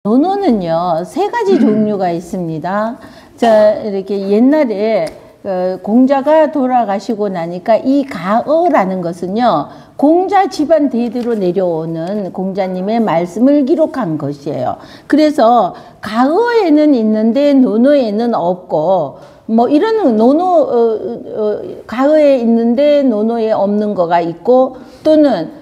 논어는요, 세 가지 종류가 있습니다. 자, 이렇게 옛날에 공자가 돌아가시고 나니까 이 가어라는 것은요, 공자 집안 대대로 내려오는 공자님의 말씀을 기록한 것이에요. 그래서 가어에는 있는데 논어에는 없고, 뭐 이런 가어에 있는데 논어에 없는 거가 있고, 또는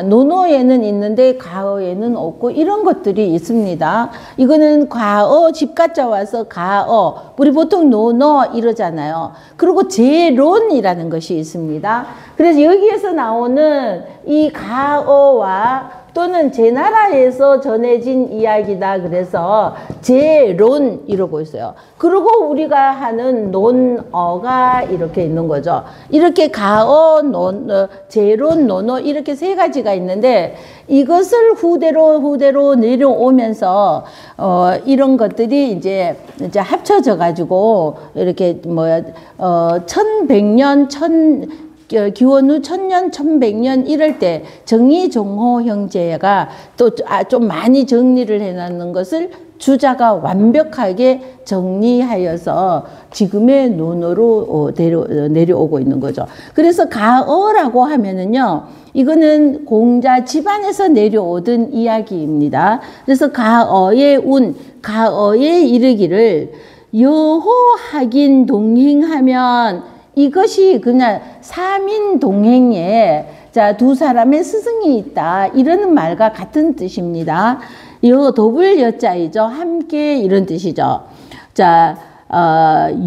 논어에는 있는데 가어에는 없고 이런 것들이 있습니다. 이거는 과어, 집가자 와서 가어, 우리 보통 논어 이러잖아요. 그리고 제론이라는 것이 있습니다. 그래서 여기에서 나오는 이 가어와 또는 제 나라에서 전해진 이야기다. 그래서 제론 이러고 있어요. 그리고 우리가 하는 논어가 이렇게 있는 거죠. 이렇게 가어, 제론, 논어 이렇게 세 가지가 있는데 이것을 후대로 내려오면서 이런 것들이 이제 합쳐져 가지고 이렇게 기원 후 1000년, 1100년 이럴 때 정의종호 형제가 또 좀 많이 정리를 해놨는 것을 주자가 완벽하게 정리하여서 지금의 논어로 내려오고 있는 거죠. 그래서 가어라고 하면은요, 이거는 공자 집안에서 내려오던 이야기입니다. 그래서 가어의 가어에 이르기를 여호학인 동행하면 이것이 그냥 삼인동행에 두 사람의 스승이 있다 이러는 말과 같은 뜻입니다. 더블 여자이죠. 함께 이런 뜻이죠.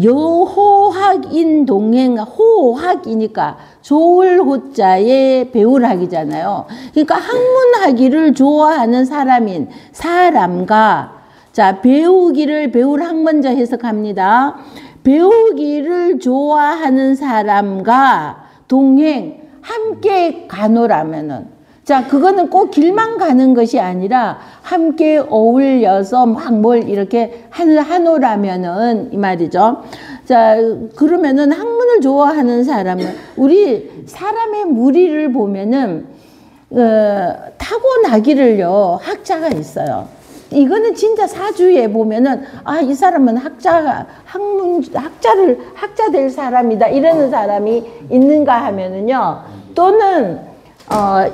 여호학인 동행, 호학이니까 좋을 호자에 배울 학이잖아요. 그러니까 학문하기를 좋아하는 사람과 배울 학 먼저 해석합니다. 배우기를 좋아하는 사람과 동행, 함께 가노라면은, 그거는 꼭 길만 가는 것이 아니라 함께 어울려서 막 뭘 이렇게 하노라면은, 이 말이죠. 그러면은 학문을 좋아하는 사람은, 우리 사람의 무리를 보면은, 타고나기를요, 학자가 있어요. 이거는 진짜 사주에 보면은 이 사람은 학자 될 사람이다 이러는 사람이 있는가 하면은요, 또는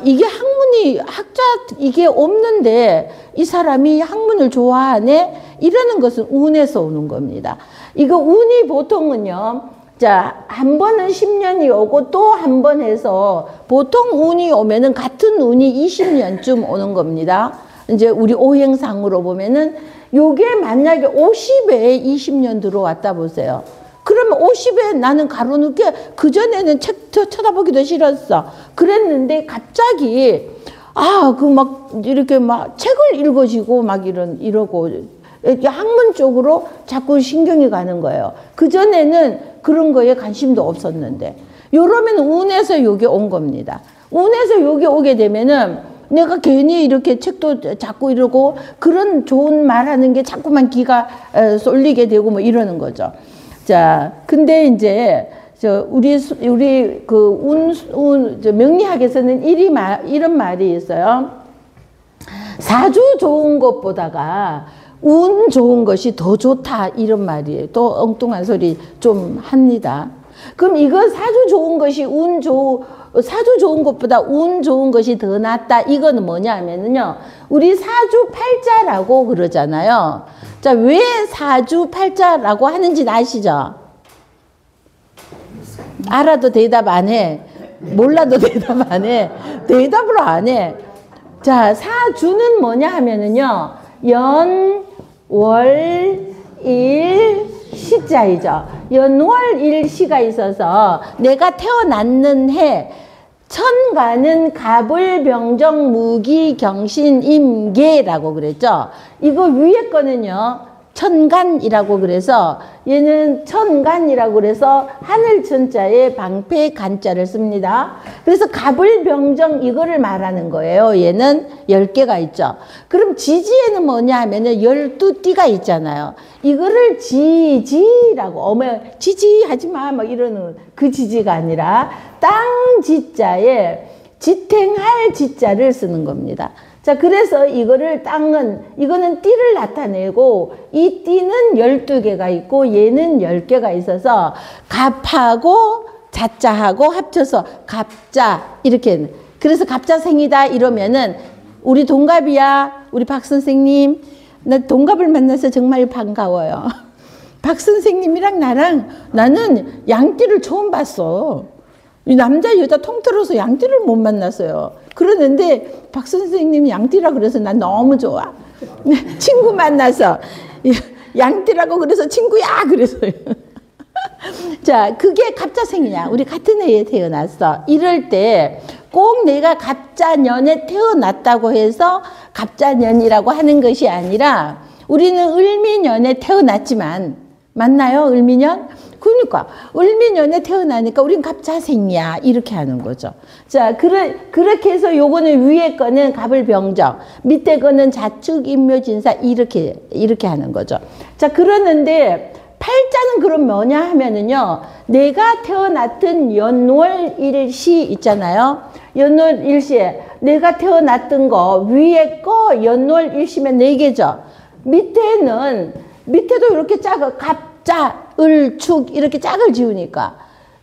이게 없는데 이 사람이 학문을 좋아하네 이러는 것은 운에서 오는 겁니다. 이거 운이 보통은요, 한 번은 10년이 오고 또 한 번 해서 보통 운이 오면은 같은 운이 20년쯤 오는 겁니다. 이제 우리 오행상으로 보면은 요게 만약에 50에 20년 들어왔다 보세요. 그러면 50에 나는 가로놓게 그전에는 책도 쳐다보기도 싫었어. 그랬는데 갑자기 이렇게 책을 읽어지고 이러고 학문 쪽으로 자꾸 신경이 가는 거예요. 그전에는 그런 거에 관심도 없었는데 요러면 운에서 요게 온 겁니다. 운에서 요게 오게 되면은 내가 괜히 이렇게 책도 자꾸 이러고 그런 좋은 말 하는 게 자꾸만 기가 쏠리게 되고 뭐 이러는 거죠. 근데 이제 우리 명리학에서는 이런 말이 있어요. 사주 좋은 것보다가 운 좋은 것이 더 좋다 이런 말이에요. 또 엉뚱한 소리 좀 합니다. 그럼 이거 사주 좋은 것보다 운 좋은 것이 더 낫다. 이거는 뭐냐 하면은요, 우리 사주팔자라고 그러잖아요. 왜 사주팔자라고 하는지 아시죠? 알아도 대답 안 해. 몰라도 대답 안 해. 대답을 안 해. 사주는 뭐냐 하면은요, 연, 월, 일, 시자이죠. 연월일시가 있어서 내가 태어났는 해, 천간은 갑을, 병정, 무기, 경신, 임계라고 그랬죠. 이거 위에 거는요, 천간이라고 그래서 얘는 천간이라고 그래서 하늘 천자에 방패 간자를 씁니다. 그래서 갑을, 병정 이거를 말하는 거예요. 얘는 10개가 있죠. 그럼 지지에는 뭐냐 하면은 12띠가 있잖아요. 이거를 지지라고, 지지 하지 마 막 이러는 그 지지가 아니라 땅 지자에 지탱할 지자를 쓰는 겁니다. 자, 그래서 이거를 이거는 띠를 나타내고, 이 띠는 12개가 있고, 얘는 10개가 있어서, 갑하고 자자하고 합쳐서 갑자, 이렇게. 그래서 갑자생이다 이러면은, 우리 동갑이야. 우리 박 선생님. 나 동갑을 만나서 정말 반가워요. 박 선생님이랑 나는 양띠를 처음 봤어. 이 남자 여자 통틀어서 양띠를 못 만났어요. 그러는데 박 선생님이 양띠라 그래서 난 너무 좋아. 친구 만나서 양띠라고 그래서 친구야 그래서요. 자, 그게 갑자생이냐. 우리 같은 해에 태어났어. 이럴 때 꼭 내가 갑자년에 태어났다고 해서 갑자년이라고 하는 것이 아니라 우리는 을미년에 태어났지만, 맞나요? 을미년? 그러니까 을미년에 태어나니까 우린 갑자생이야 이렇게 하는 거죠. 자, 그렇게 해서 요거는 위에 거는 갑을병정, 밑에 거는 자축인묘진사 이렇게 하는 거죠. 자, 그러는데 팔자는 그럼 뭐냐 하면은요, 내가 태어났던 연월일시 있잖아요. 연월일시에 내가 태어났던 거 위에 거 연월일시면 4개죠. 밑에도 이렇게 짝을 갑자, 을, 축 이렇게 짝을 지우니까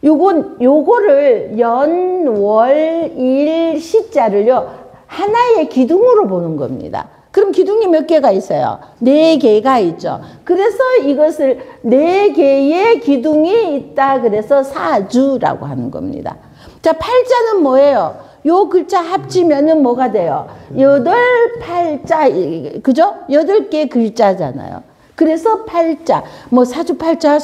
요거를 연월일시자를요 하나의 기둥으로 보는 겁니다. 그럼 기둥이 몇 개가 있어요? 4개가 있죠. 그래서 이것을 4개의 기둥이 있다 그래서 사주라고 하는 겁니다. 자, 팔자는 뭐예요? 요 글자 합치면은 뭐가 돼요? 8팔자, 그죠? 8개 글자잖아요. 그래서 팔자, 뭐 사주팔자,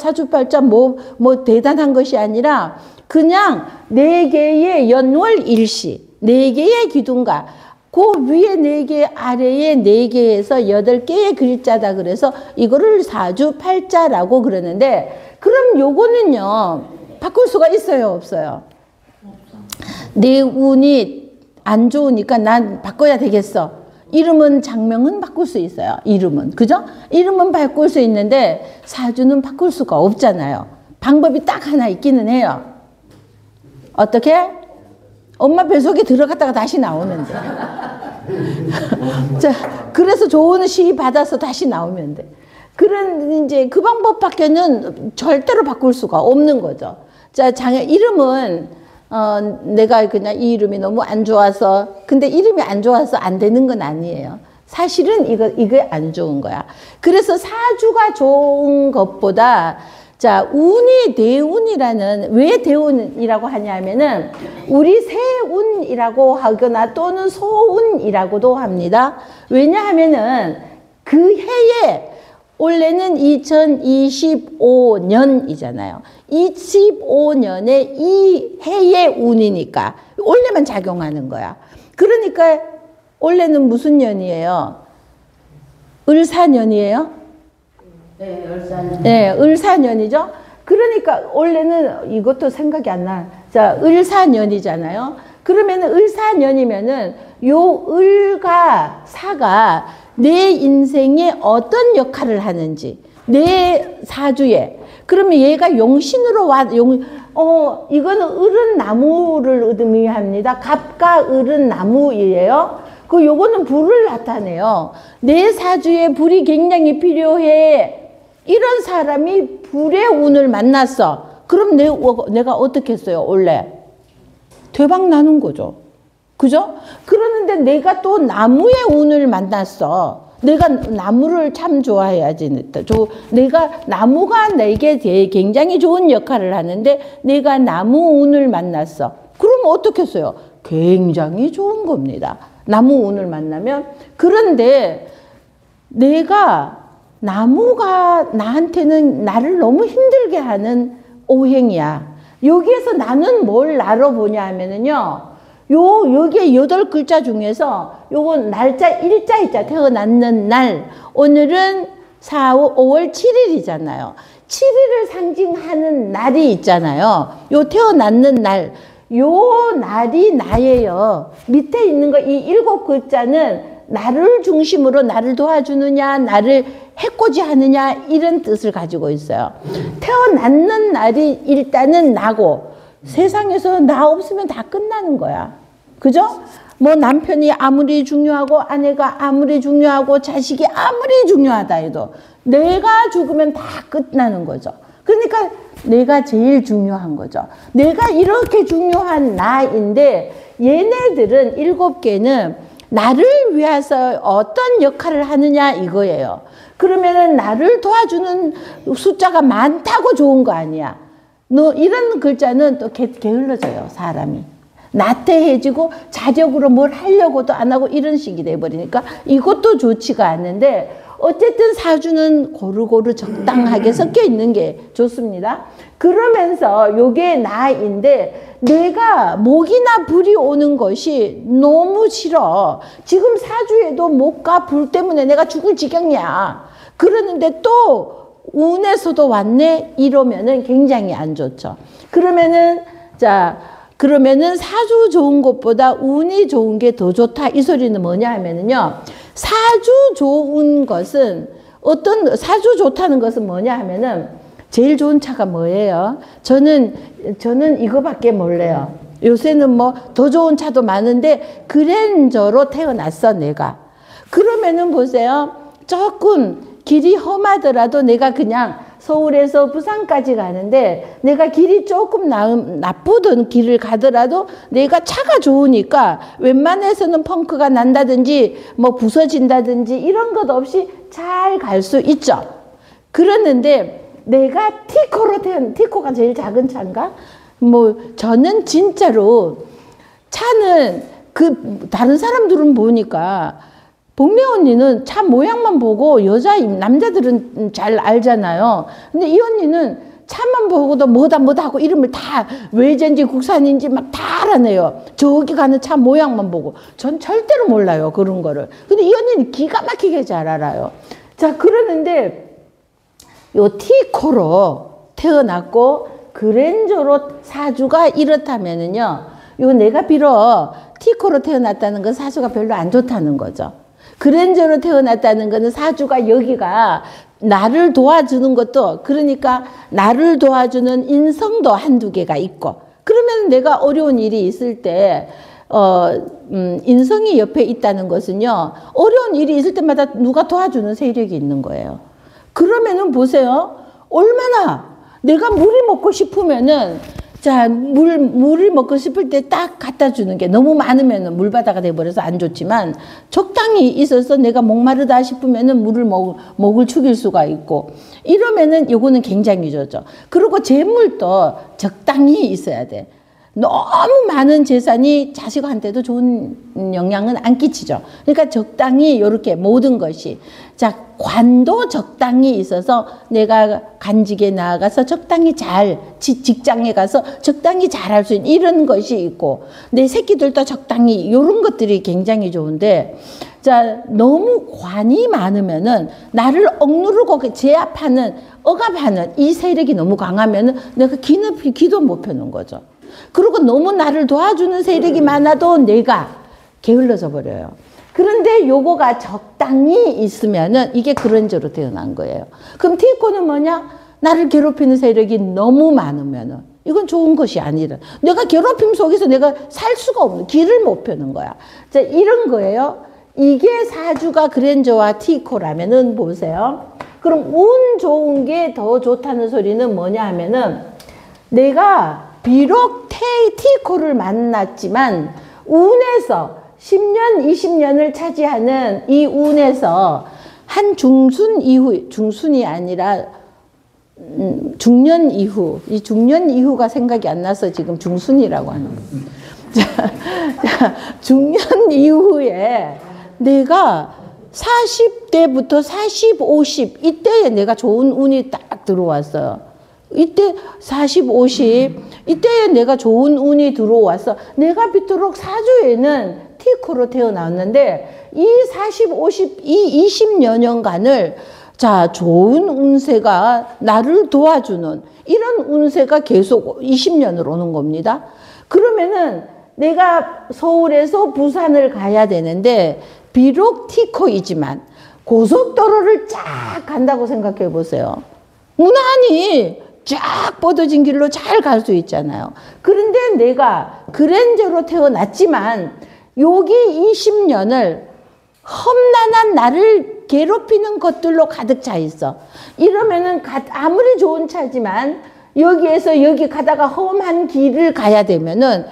뭐 대단한 것이 아니라 그냥 4개의 연월일시, 4개의 기둥과 그 위에 4개, 아래에 4개에서 8개의 글자다 그래서 이거를 사주팔자라고 그러는데, 그럼 요거는요, 바꿀 수가 있어요, 없어요? 내 운이 안 좋으니까 난 바꿔야 되겠어. 이름은 장명은 바꿀 수 있어요. 이름은. 그죠? 이름은 바꿀 수 있는데 사주는 바꿀 수가 없잖아요. 방법이 딱 하나 있기는 해요. 어떻게? 엄마 뱃속에 들어갔다가 다시 나오면 돼. 자, 그래서 좋은 시 받아서 다시 나오면 돼. 이제 그 방법밖에는 절대로 바꿀 수가 없는 거죠. 자, 이름은 내가 그냥 이 이름이 너무 안 좋아서, 근데 이름이 안 좋아서 안 되는 건 아니에요. 사실은 이게 안 좋은 거야. 그래서 사주가 좋은 것보다, 자, 운이 대운이라는, 왜 대운이라고 하냐면은, 우리 세운이라고 하거나 또는 소운이라고도 합니다. 왜냐하면은, 그 해에, 원래는 2025년이잖아요. 25년에 이 해의 운이니까 원래만 작용하는 거야. 그러니까 원래는 무슨 년이에요? 을사년이에요? 네, 을사년. 네, 을사년이죠. 그러니까 원래는 이것도 생각이 안 나. 자, 을사년이잖아요. 그러면은 을사년이면은 요 을과 사가 내 인생에 어떤 역할을 하는지, 내 사주에. 그러면 얘가 용신으로 이거는 을은 나무를 의미합니다. 갑과 을은 나무이에요. 요거는 불을 나타내요. 내 사주에 불이 굉장히 필요해. 이런 사람이 불의 운을 만났어. 그럼 내가 어떻게 했어요, 원래? 대박 나는 거죠. 그죠? 그러는데 내가 또 나무의 운을 만났어. 내가 나무를 참 좋아해야지. 나무가 내게 굉장히 좋은 역할을 하는데 내가 나무 운을 만났어. 그러면 어떻게 했어요? 굉장히 좋은 겁니다. 나무 운을 만나면. 그런데 나무가 나한테는 나를 너무 힘들게 하는 오행이야. 여기에서 나는 뭘 나로 보냐 하면은요. 여기에 8글자 중에서 요건 날짜, 일자 있자, 태어났는 날. 오늘은 5월 7일이잖아요. 7일을 상징하는 날이 있잖아요. 요 태어났는 날. 요 날이 나예요. 밑에 있는 거, 이 7글자는 나를 중심으로 나를 도와주느냐, 나를 해코지하느냐, 이런 뜻을 가지고 있어요. 태어났는 날이 일단은 나고, 세상에서 나 없으면 다 끝나는 거야. 그죠? 뭐 남편이 아무리 중요하고 아내가 아무리 중요하고 자식이 아무리 중요하다 해도 내가 죽으면 다 끝나는 거죠. 그러니까 내가 제일 중요한 거죠. 내가 이렇게 중요한 나인데 얘네들은 7개는 나를 위해서 어떤 역할을 하느냐 이거예요. 그러면은 나를 도와주는 숫자가 많다고 좋은 거 아니야. 너 이런 글자는 또 게을러져요, 사람이. 나태해지고 자력으로 뭘 하려고도 안 하고 이런 식이 돼버리니까 이것도 좋지가 않는데 어쨌든 사주는 고루고루 적당하게 섞여 있는 게 좋습니다. 그러면서 요게 나인데 내가 목이나 불이 오는 것이 너무 싫어. 지금 사주에도 목과 불 때문에 내가 죽을 지경이야. 그러는데 또 운에서도 왔네? 이러면은 굉장히 안 좋죠. 그러면은 사주 좋은 것보다 운이 좋은 게 더 좋다. 이 소리는 뭐냐 하면은요. 사주 좋은 것은 사주 좋다는 것은 뭐냐 하면은 제일 좋은 차가 뭐예요? 저는 이거밖에 몰라요. 요새는 뭐 더 좋은 차도 많은데 그랜저로 태어났어, 내가. 그러면은 보세요. 조금 길이 험하더라도 내가 그냥 서울에서 부산까지 가는데 내가 길이 조금 나쁘던 길을 가더라도 내가 차가 좋으니까 웬만해서는 펑크가 난다든지 뭐 부서진다든지 이런 것 없이 잘 갈 수 있죠. 그러는데 내가 티코가 제일 작은 차인가? 뭐 저는 진짜로 차는 다른 사람들은 보니까 복래 언니는 차 모양만 보고 남자들은 잘 알잖아요. 근데 이 언니는 차만 보고도 뭐다 하고 이름을 다 외제인지 국산인지 막 다 알아내요. 저기 가는 차 모양만 보고. 전 절대로 몰라요, 그런 거를. 근데 이 언니는 기가 막히게 잘 알아요. 자, 그러는데 요 티코로 태어났고 그랜저로 사주가 이렇다면은요. 요 내가 비록 티코로 태어났다는 건 사주가 별로 안 좋다는 거죠. 그랜저로 태어났다는 것은 사주가 여기가 나를 도와주는 것도 그러니까 나를 도와주는 인성도 한두 개가 있고 그러면 내가 어려운 일이 있을 때 인성이 옆에 있다는 것은요. 어려운 일이 있을 때마다 누가 도와주는 세력이 있는 거예요. 그러면은 보세요. 얼마나 내가 물이 먹고 싶으면은 물을 먹고 싶을 때 딱 갖다 주는 게 너무 많으면 물바다가 돼버려서 안 좋지만 적당히 있어서 내가 목마르다 싶으면은 목을 축일 수가 있고 이러면은 요거는 굉장히 좋죠. 그리고 재물도 적당히 있어야 돼. 너무 많은 재산이 자식한테도 좋은 영향은 안 끼치죠. 그러니까 적당히 이렇게 모든 것이 관도 적당히 있어서 내가 간직에 나아가서 적당히 직장에 가서 적당히 잘할 수 있는 이런 것이 있고 내 새끼들도 적당히 이런 것들이 굉장히 좋은데 너무 관이 많으면은 나를 억누르고 제압하는 억압하는 이 세력이 너무 강하면은 내가 기도 못 펴는 거죠. 그리고 너무 나를 도와주는 세력이 많아도 내가 게을러져 버려요. 그런데 요거가 적당히 있으면은 이게 그랜저로 태어난 거예요. 그럼 티코는 뭐냐? 나를 괴롭히는 세력이 너무 많으면은 이건 좋은 것이 아니라 내가 괴롭힘 속에서 내가 살 수가 없는 길을 못 펴는 거야. 이런 거예요. 이게 사주가 그랜저와 티코라면은 보세요. 그럼 운 좋은 게 더 좋다는 소리는 뭐냐 하면은 내가 비록 티코를 만났지만 운에서 10년, 20년을 차지하는 이 운에서 한 중순이 아니라 중년 이후, 이 중년 이후가 생각이 안 나서 지금 중순이라고 하는 거예요. 중년 이후에 내가 40대부터 40, 50 이때에 내가 좋은 운이 딱 들어왔어요. 이때 40, 50 이때에 내가 좋은 운이 들어와서 내가 비토록 사주에는 티코로 태어났는데 이 40, 50, 이 20여 년간을 좋은 운세가 나를 도와주는 이런 운세가 계속 20년을 오는 겁니다. 그러면은 내가 서울에서 부산을 가야 되는데 비록 티코이지만 고속도로를 쫙 간다고 생각해 보세요. 무난히 쫙 뻗어진 길로 잘 갈 수 있잖아요. 그런데 내가 그랜저로 태어났지만 여기 20년을 험난한 나를 괴롭히는 것들로 가득 차 있어. 이러면은 아무리 좋은 차지만 여기에서 여기 가다가 험한 길을 가야 되면은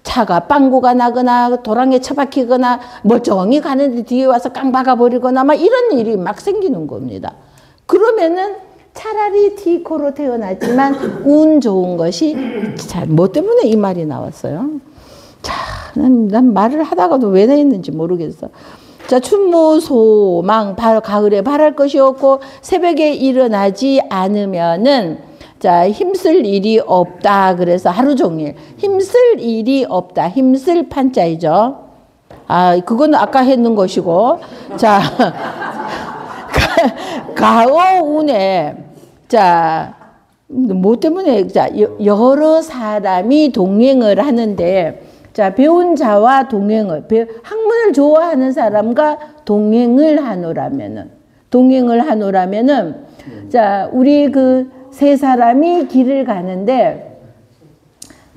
차가 빵꾸가 나거나 도랑에 처박히거나 멀쩡히 가는데 뒤에 와서 깡 박아버리거나 막 이런 일이 막 생기는 겁니다. 그러면은 차라리 T코로 태어났지만 운 좋은 것이 자, 뭐 때문에 이 말이 나왔어요? 자, 난 말을 하다가도 왜 했는지 모르겠어. 자, 춘무 소망 가을에 바랄 것이 없고 새벽에 일어나지 않으면은 자, 힘쓸 일이 없다. 그래서 하루 종일 힘쓸 일이 없다. 힘쓸 판자이죠. 아, 그건 아까 했는 것이고. 자, 가어운에 자, 뭐 때문에 자, 여러 사람이 동행을 하는데 자, 배운 자와 동행을 학문을 좋아하는 사람과 동행을 하노라면은 자, 우리 그 세 사람이 길을 가는데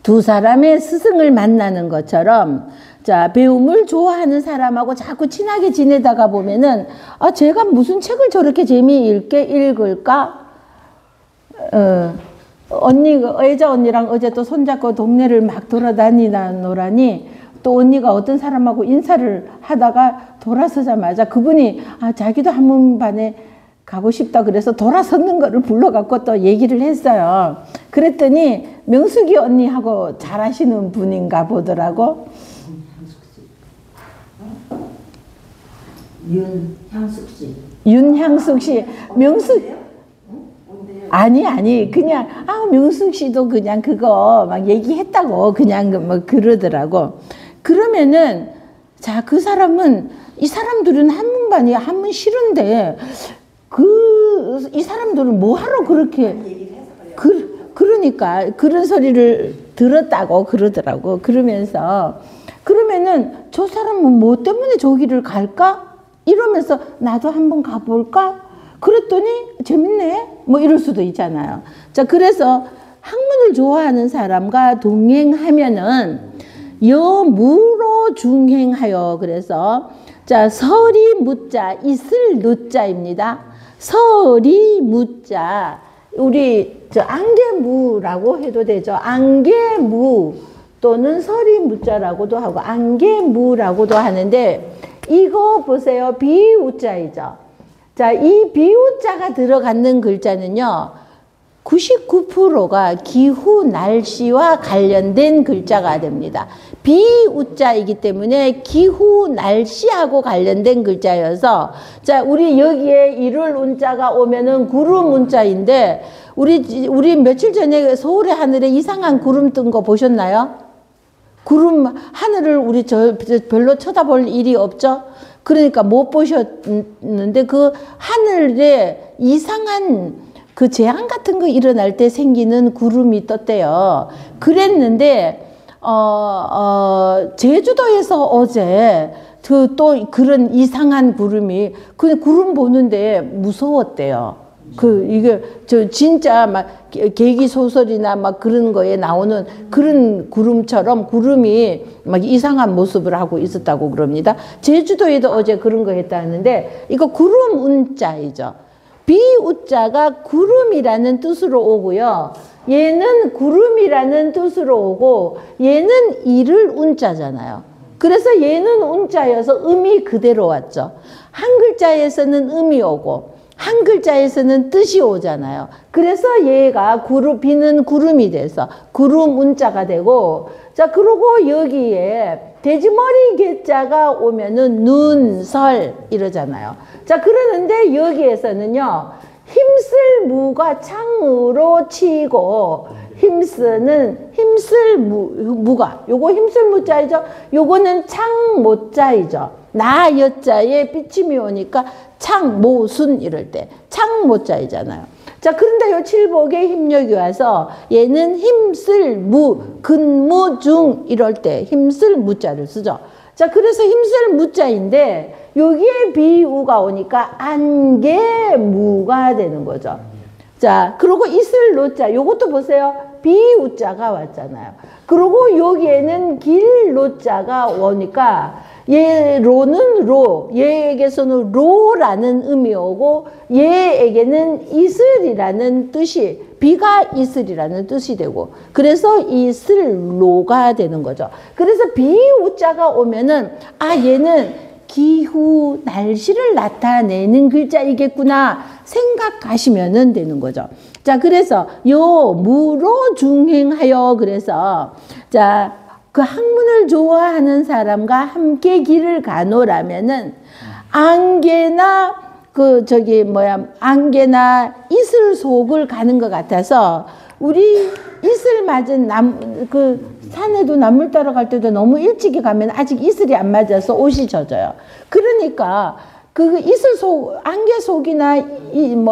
두 사람의 스승을 만나는 것처럼 자, 배움을 좋아하는 사람하고 자꾸 친하게 지내다가 보면은 아, 제가 무슨 책을 저렇게 재미있게 읽을까? 의자 언니랑 어제 또 손잡고 동네를 막 돌아다니노라니 또 언니가 어떤 사람하고 인사를 하다가 돌아서자마자 그분이 아, 자기도 한문반에 가고 싶다 그래서 돌아섰는 거를 불러갖고 또 얘기를 했어요. 그랬더니 명숙이 언니하고 잘하시는 분인가 보더라고. 윤향숙 씨. 명숙. 아니. 그냥, 명숙 씨도 그냥 그거 막 얘기했다고 그냥 뭐 그러더라고. 그러면은, 자, 그 사람은, 이 사람들은 한문반이 한문 싫은데, 이 사람들은 뭐하러 그렇게, 그러니까, 그런 소리를 들었다고 그러더라고. 그러면은, 저 사람은 뭐 때문에 저기를 갈까? 이러면서, 나도 한번 가볼까? 그랬더니, 재밌네? 뭐 이럴 수도 있잖아요. 자, 그래서 학문을 좋아하는 사람과 동행하면은, 여무로 중행하여. 그래서, 자, 설이 무자, 있을 누자입니다. 설이 무자, 우리 안개무라고 해도 되죠. 안개무 또는 설이 무자라고도 하고 안개무라고도 하는데 이거 보세요. 비우자이죠. 자, 이 비우자가 들어가는 글자는요. 99%가 기후 날씨와 관련된 글자가 됩니다. 비우자이기 때문에 기후 날씨하고 관련된 글자여서 자, 우리 여기에 일월 운자가 오면은 구름 운자인데 우리 며칠 전에 서울의 하늘에 이상한 구름 뜬 거 보셨나요? 구름 하늘을 우리 별로 쳐다볼 일이 없죠. 그러니까 못 보셨는데 그 하늘에 이상한 그 재앙 같은 거 일어날 때 생기는 구름이 떴대요. 그랬는데 제주도에서 어제 또 그런 이상한 구름이 그 구름 보는데 무서웠대요. 이게 진짜 막 계기 소설이나 막 그런 거에 나오는 그런 구름처럼 구름이 막 이상한 모습을 하고 있었다고 그럽니다. 제주도에도 어제 그런 거 했다는데 이거 구름 운자이죠. 비우자가 구름이라는 뜻으로 오고요. 얘는 구름이라는 뜻으로 오고 얘는 이를 운자잖아요. 그래서 얘는 운자여서 음이 그대로 왔죠. 한 글자에서는 음이 오고 한 글자에서는 뜻이 오잖아요. 그래서 얘가 비는 구름이 돼서 구름 운자가 되고 자, 그리고 여기에 돼지머리 개자가 오면은 눈, 설 이러잖아요. 자, 그러는데 여기에서는요. 힘쓸 무가 창으로 치고 힘쓸 무가 요거 힘쓸 무자이죠. 요거는 창모자이죠. 나 여자에 삐침이 오니까 창모순 이럴 때 창모자이잖아요. 자, 그런데 요 칠복에 힘력이 와서 얘는 힘쓸 무, 근무중 이럴 때 힘쓸 무자를 쓰죠. 자, 그래서 힘쓸 무자인데 여기에 비우가 오니까 안개무가 되는 거죠. 자, 그리고 있을 노자 요것도 보세요. 비우자가 왔잖아요. 그리고 여기에는 길로자가 오니까 얘 로는 로, 얘에게서는 로라는 의미 오고 얘에게는 이슬이라는 뜻이, 비가 이슬이라는 뜻이 되고, 그래서 이슬로가 되는 거죠. 그래서 비우자가 오면은 얘는 기후, 날씨를 나타내는 글자이겠구나 생각하시면 되는 거죠. 자, 그래서 요 무로 중행하여, 그래서 자, 그 학문을 좋아하는 사람과 함께 길을 가노라면은 안개나 안개나 이슬 속을 가는 것 같아서, 우리 이슬 맞은 산에도 나물 따러 갈 때도 너무 일찍이 가면 아직 이슬이 안 맞아서 옷이 젖어요. 그러니까 그 이슬 속, 안개 속이나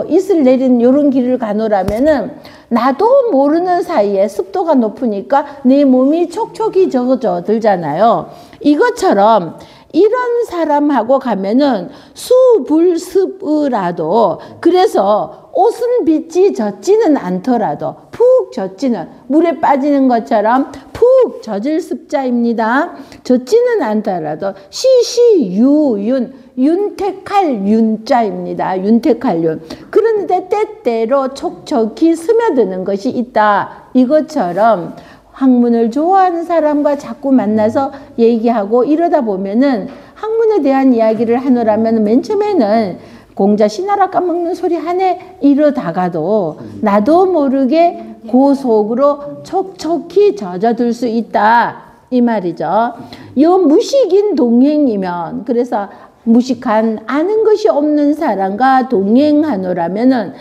이슬 내린 요런 길을 가노라면은 나도 모르는 사이에 습도가 높으니까 내 몸이 촉촉이 젖어들잖아요. 이것처럼 이런 사람하고 가면은 수불습의라도, 그래서 옷은 빛이 젖지는 않더라도 푹 젖지는, 물에 빠지는 것처럼 푹 젖을 습자입니다. 젖지는 않더라도 시시유윤, 윤택할 윤자입니다. 윤택할 윤. 그런데 때때로 촉촉히 스며드는 것이 있다. 이것처럼 학문을 좋아하는 사람과 자꾸 만나서 얘기하고 이러다 보면은, 학문에 대한 이야기를 하느라면 맨 처음에는 공자 신하라 까먹는 소리 하네 이러다가도 나도 모르게 그 속으로 촉촉히 젖어들 수 있다, 이 말이죠. 요 무식인 동행이면, 그래서 무식한, 아는 것이 없는 사람과 동행하노라면은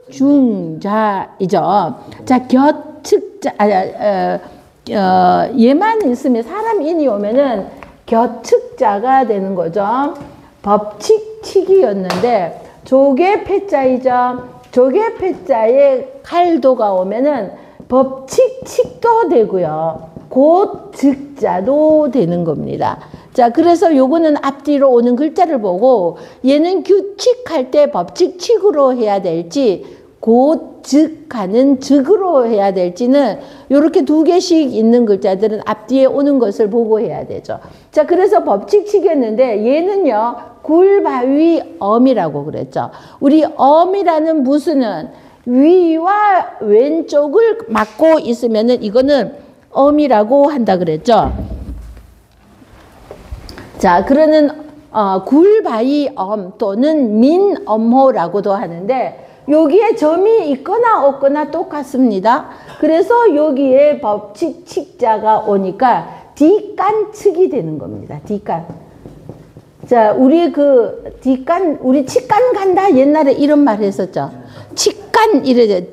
여측중자이죠. 자, 곁측자, 얘만 있으면, 사람 인이 오면은 곁측자가 되는 거죠. 법칙칙이었는데 조개 패자이죠. 조개 패자에 칼도가 오면은 법칙칙도 되고요. 곧 즉자도 되는 겁니다. 자, 그래서 요거는 앞뒤로 오는 글자를 보고 얘는 규칙할 때 법칙칙으로 해야 될지 곧 즉하는 즉으로 해야 될지는 요렇게 두 개씩 있는 글자들은 앞뒤에 오는 것을 보고 해야 되죠. 자, 그래서 법칙칙이었는데 얘는요 굴바위 엄이라고 그랬죠. 우리 엄이라는 무수는 위와 왼쪽을 막고 있으면은 이거는 엄이라고 한다 그랬죠. 자, 그러는 굴바위 엄 또는 민엄호라고도 하는데, 여기에 점이 있거나 없거나 똑같습니다. 그래서 여기에 법칙칙자가 오니까 뒷간측이 되는 겁니다. 뒷간. 자, 우리 우리 직간 간다 옛날에 이런 말 했었죠. 직간 이래,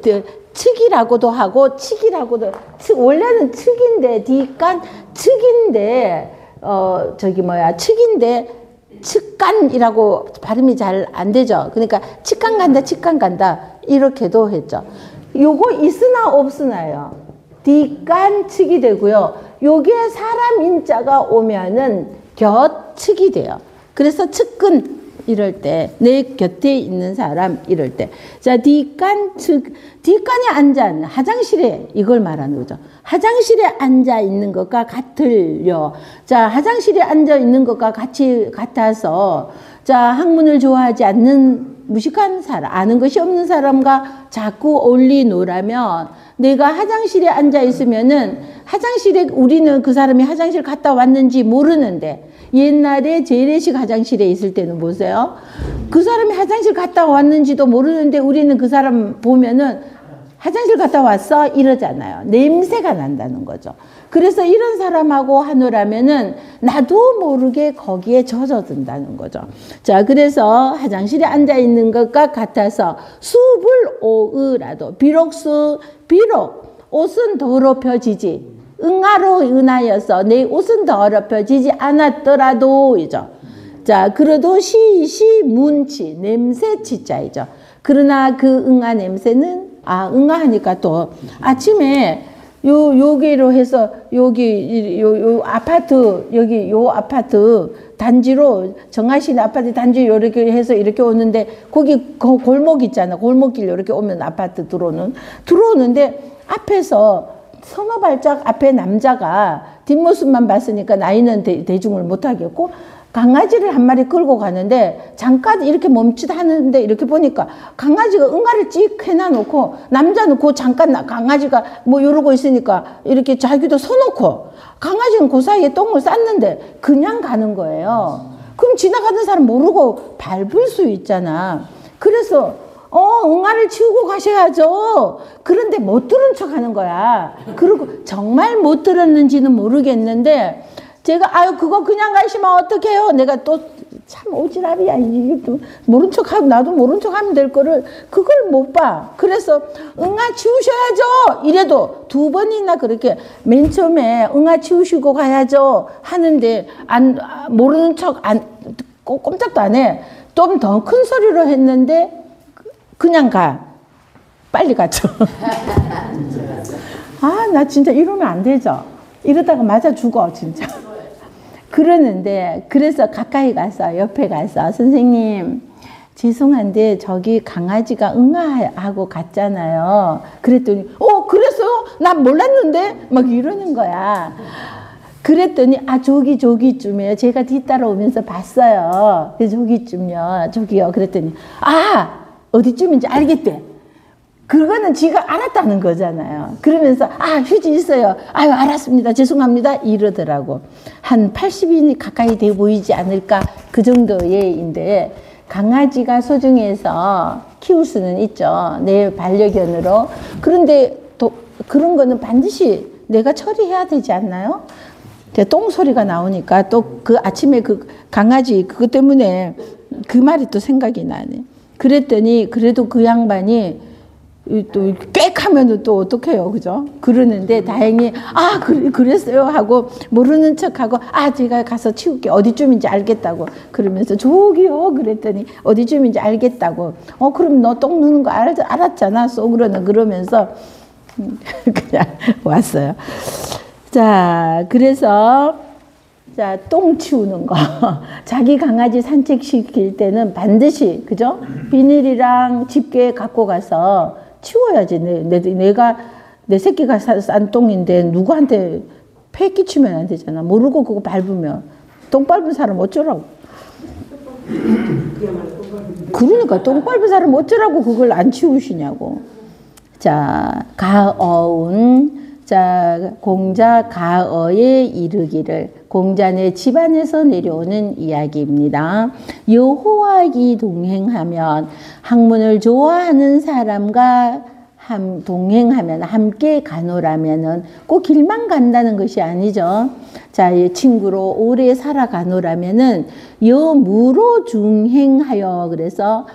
측이라고도 하고 칙이라고도, 원래는 측인데 뒷간 측인데 측인데 측간이라고 발음이 잘 안 되죠. 그러니까 측간 간다, 측간 간다 이렇게도 했죠. 요거 있으나 없으나요. 뒷간 측이 되고요. 요게 사람 인자가 오면은 곁측이 돼요. 그래서 측근 이럴 때, 내 곁에 있는 사람 이럴 때. 자, 뒷간 측, 뒷간에 앉아 있는, 화장실에 이걸 말하는 거죠. 화장실에 앉아 있는 것과 같을요. 자, 화장실에 앉아 있는 것과 같아서, 자, 학문을 좋아하지 않는 무식한 사람, 아는 것이 없는 사람과 자꾸 어울리노라면, 내가 화장실에 앉아 있으면은 화장실에, 우리는 그 사람이 화장실 갔다 왔는지 모르는데, 옛날에 재래식 화장실에 있을 때는 보세요. 그 사람이 화장실 갔다 왔는지도 모르는데 우리는 그 사람 보면은 화장실 갔다 왔어? 이러잖아요. 냄새가 난다는 거죠. 그래서 이런 사람하고 하노라면은 나도 모르게 거기에 젖어든다는 거죠. 자, 그래서 화장실에 앉아 있는 것과 같아서 수불오의라도 비록 옷은 더럽혀지지, 응아로 인하여서 내 옷은 더럽혀지지 않았더라도 이죠. 자, 그래도 시시문치, 냄새치자이죠. 그러나 그 응아 냄새는, 응아하니까 또 아침에 여기로 해서 요 아파트, 여기 요 아파트 단지로, 정하신 아파트 단지 이렇게 해서 이렇게 오는데, 거기 골목 있잖아. 골목길 이렇게 오면 아파트 들어오는데, 앞에서 서너 발짝 앞에 남자가 뒷모습만 봤으니까 나이는 대중을 못하겠고, 강아지를 한 마리 끌고 가는데 잠깐 이렇게 멈칫하는데 이렇게 보니까 강아지가 응아를 찍 해놔놓고 남자는 그 잠깐 강아지가 뭐 이러고 있으니까 이렇게 자기도 서놓고 강아지는 그 사이에 똥을 쌌는데 그냥 가는 거예요. 그럼 지나가는 사람 모르고 밟을 수 있잖아. 그래서 응아를 치우고 가셔야죠. 그런데 못 들은 척 하는 거야. 그리고 정말 못 들었는지는 모르겠는데 제가 아유 그거 그냥 가시면 어떡해요. 내가 또 참 오지랖이야. 이게 또 모른 척하고 나도 모른 척하면 될 거를 그걸 못 봐. 그래서 응아 치우셔야죠. 이래도 두 번이나 그렇게 맨 처음에 응아 치우시고 가야죠 하는데 안 모르는 척 안 꼼짝도 안 해. 좀 더 큰 소리로 했는데 그냥 가. 빨리 가죠. 아, 나 진짜 이러면 안 되죠. 이러다가 맞아 죽어 진짜. 그러는데 그래서 가까이 가서 옆에 가서 선생님 죄송한데 저기 강아지가 응아하고 갔잖아요. 그랬더니 그랬어요? 난 몰랐는데 막 이러는 거야. 그랬더니 저기쯤에 제가 뒤따라오면서 봤어요. 저기요. 그랬더니 어디쯤인지 알겠대. 그거는 지가 알았다는 거잖아요. 그러면서 휴지 있어요. 아유 알았습니다. 죄송합니다. 이러더라고. 한 80인이 가까이 돼 보이지 않을까 그 정도의인데 강아지가 소중해서 키울 수는 있죠. 내 반려견으로. 그런데 또 그런 거는 반드시 내가 처리해야 되지 않나요? 똥 소리가 나오니까 또 그 아침에 그 강아지 그것 때문에 그 말이 또 생각이 나네. 그랬더니 그래도 그 양반이 또 꽥 하면은 또 어떡해요. 그죠? 그러는데 다행히 그랬어요 하고 모르는 척하고 제가 가서 치울게. 어디쯤인지 알겠다고. 그러면서 저기요. 그랬더니 어디쯤인지 알겠다고. 그럼 너 똥 누는 거 알았잖아. 속으로는. 그러면서 그냥 왔어요. 자, 그래서 똥 치우는 거. 자기 강아지 산책시킬 때는 반드시, 그죠? 비닐이랑 집게 갖고 가서 치워야지. 내가, 내 새끼가 싼 똥인데 누구한테 폐 끼치면 안 되잖아. 모르고 그거 밟으면. 똥 밟은 사람 어쩌라고. 그러니까 똥 밟은 사람 어쩌라고 그걸 안 치우시냐고. 자, 가어운. 자, 공자 가어에 이르기를. 공자의 집안에서 내려오는 이야기입니다. 여호와기 동행하면 학문을 좋아하는 사람과 동행하면 함께 가노라면은 꼭 길만 간다는 것이 아니죠. 자, 친구로 오래 살아가노라면은 여무로 중행하여 그래서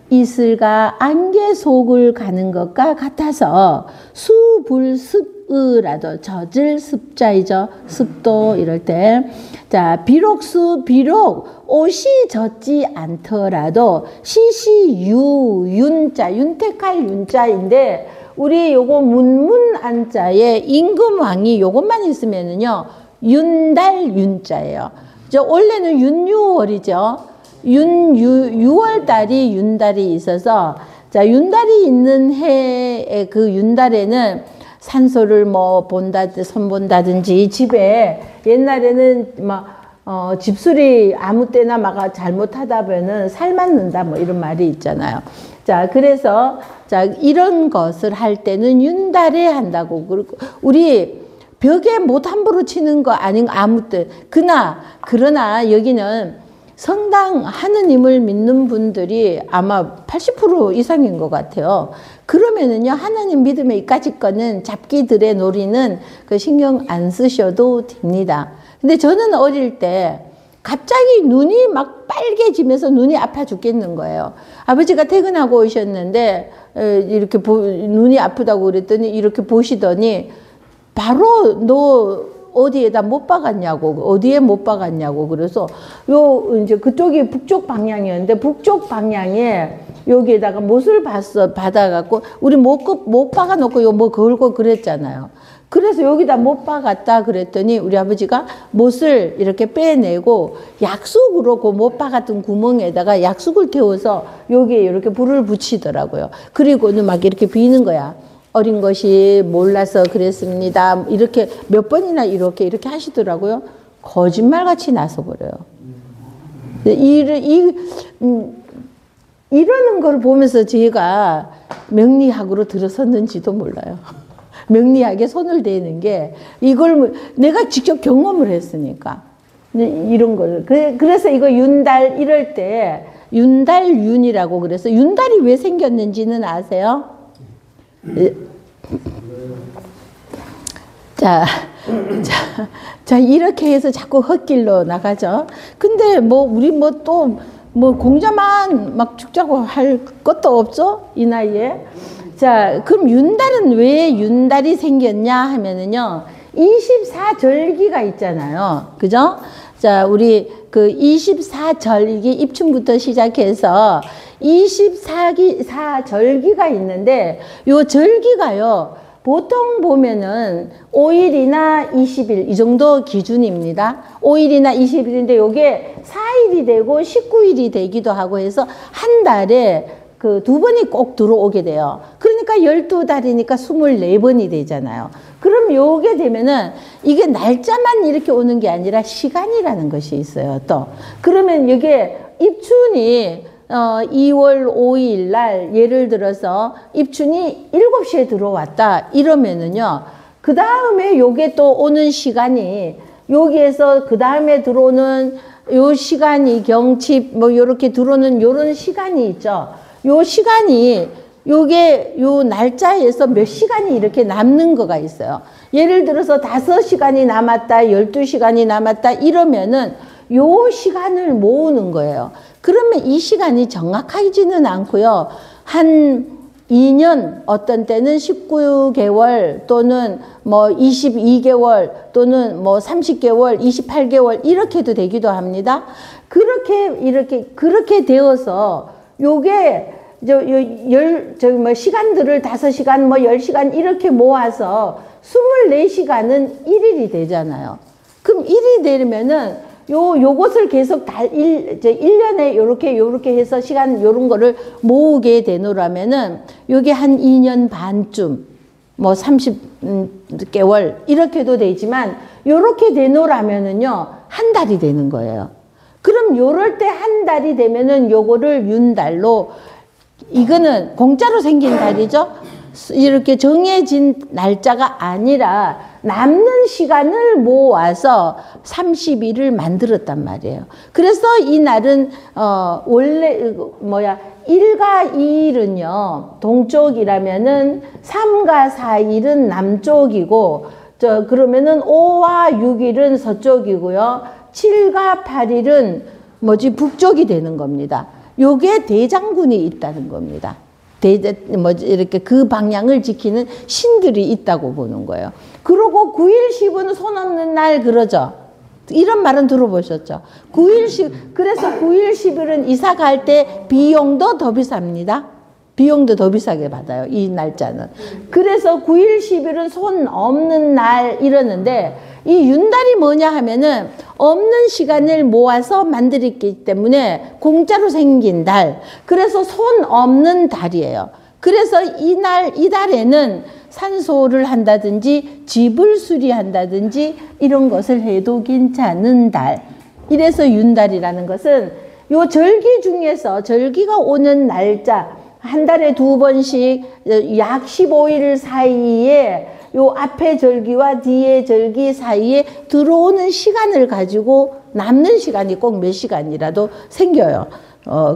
이슬과 안개 속을 가는 것과 같아서 수불습의라도 젖을 습자이죠. 습도 이럴 때. 자, 비록 옷이 젖지 않더라도 윤자, 윤택할 윤자인데 우리 요거 문안자에 임금왕이 요것만 있으면은요 윤달 윤자예요. 원래는 윤유월이죠. 6월달이 윤달이 있어서, 자, 윤달이 있는 해에 그 윤달에는 산소를 선본다든지 집에 옛날에는 집수리 아무 때나 막 잘못하다 보면은 살 맞는다 이런 말이 있잖아요. 자, 그래서 이런 것을 할 때는 윤달에 한다고. 그리고 우리 벽에 못 함부로 치는 거 아닌 아무 때. 그러나 여기는 성당 하느님을 믿는 분들이 아마 80% 이상인 것 같아요. 그러면은요, 하나님 믿음의 이까짓 거는 잡기들의 놀이는 그 신경 안 쓰셔도 됩니다. 근데 저는 어릴 때 갑자기 눈이 막 빨개지면서 눈이 아파 죽겠는 거예요. 아버지가 퇴근하고 오셨는데, 이렇게 눈이 아프다고 그랬더니 이렇게 보시더니 바로 너 어디에다 못 박았냐고, 어디에 못 박았냐고. 그래서 이제 그쪽이 북쪽 방향이었는데 북쪽 방향에 여기에다가 못을 받아갖고 우리 못 박아놓고 걸고 그랬잖아요. 그래서 여기다 못 박았다 그랬더니 우리 아버지가 못을 이렇게 빼내고 약쑥으로 그 못 박았던 구멍에다가 약쑥을 태워서 여기에 이렇게 불을 붙이더라고요. 그리고는 막 이렇게 비는 거야. 어린 것이 몰라서 그랬습니다. 이렇게 몇 번이나 이렇게 하시더라고요. 거짓말같이 나서버려요. 이러는 걸 보면서 제가 명리학으로 들어섰는지도 몰라요. 명리학에 손을 대는 게 이걸 내가 직접 경험을 했으니까 이런 걸 그래서 이거 윤달 이럴 때 윤달윤이라고 그래서 윤달이 왜 생겼는지는 아세요? 자 이렇게 해서 자꾸 헛길로 나가죠. 근데 우리 또 공자만 막 죽자고 할 것도 없죠 이 나이에. 자, 그럼 윤달은 왜 윤달이 생겼냐 하면은요, 24절기가 있잖아요. 그죠? 자, 우리 그 24절기 입춘부터 시작해서 24절기가 있는데, 요 절기가요, 보통 보면은 5일이나 20일, 이 정도 기준입니다. 5일이나 20일인데, 요게 4일이 되고 19일이 되기도 하고 해서 한 달에 그 2번이 꼭 들어오게 돼요. 그러니까 12달이니까 24번이 되잖아요. 그럼 요게 되면은 이게 날짜만 이렇게 오는 게 아니라 시간이라는 것이 있어요, 또. 그러면 이게 입춘이 2월 5일 날 예를 들어서 입춘이 7시에 들어왔다 이러면은요. 그 다음에 요게 또 오는 시간이 여기에서 그 다음에 들어오는 요 시간이 경칩 요렇게 들어오는 요런 시간이 있죠. 요 시간이 요게 요 날짜에서 몇 시간이 이렇게 남는 거가 있어요. 예를 들어서 5시간이 남았다, 12시간이 남았다 이러면은 요 시간을 모으는 거예요. 그러면 이 시간이 정확하지는 않고요. 한 2년, 어떤 때는 19개월 또는 22개월 또는 30개월, 28개월 이렇게도 되기도 합니다. 그렇게 되어서 요게 시간들을 5시간, 10시간 이렇게 모아서 24시간은 1일이 되잖아요. 그럼 1일이 되면은 요것을 계속 1년에 요렇게 해서 시간 요런 거를 모으게 되노라면은 요게 한 2년 반쯤 30개월 이렇게도 되지만 요렇게 되노라면은요 한 달이 되는 거예요. 그럼 요럴 때 한 달이 되면은 요거를 윤달로, 이거는 공짜로 생긴 달이죠. 이렇게 정해진 날짜가 아니라 남는 시간을 모아서 30일을 만들었단 말이에요. 그래서 이 날은 원래 일과 2일은요 동쪽이라면은 3과 4일은 남쪽이고, 그러면은 5와 6일은 서쪽이고요. 7과 8일은 북쪽이 되는 겁니다. 요게 대장군이 있다는 겁니다. 이렇게 그 방향을 지키는 신들이 있다고 보는 거예요. 그리고 9일 10은 손 없는 날 그러죠. 이런 말은 들어보셨죠? 9일 10, 그래서 9일 10일은 이사 갈 때 비용도 더 비쌉니다. 비용도 더 비싸게 받아요, 이 날짜는. 그래서 9일 10일은 손 없는 날 이러는데, 이 윤달이 뭐냐 하면은 없는 시간을 모아서 만들었기 때문에 공짜로 생긴 달. 그래서 손 없는 달이에요. 그래서 이 달에는 산소를 한다든지 집을 수리한다든지 이런 것을 해도 괜찮은 달. 이래서 윤달이라는 것은 요 절기 중에서 절기가 오는 날짜, 한 달에 2번씩 약 15일 사이에 요 앞에 절기와 뒤에 절기 사이에 들어오는 시간을 가지고 남는 시간이 꼭 몇 시간이라도 생겨요.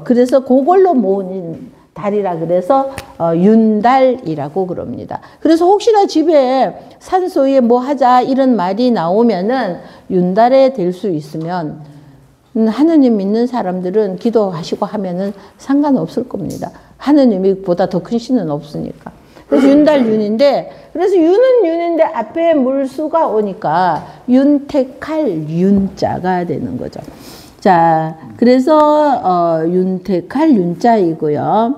그래서 그걸로 모으는 달이라 그래서 윤달이라고 그럽니다. 그래서 혹시나 집에 산소에 뭐 하자 이런 말이 나오면은 윤달에 될 수 있으면 하느님 믿는 사람들은 기도하시고 하면은 상관없을 겁니다. 하느님이 보다 더 큰 신은 없으니까. 그래서 윤달윤인데, 그래서 윤은 윤인데 앞에 물수가 오니까 윤택할 윤자가 되는 거죠. 자, 그래서 윤택할 윤자이고요.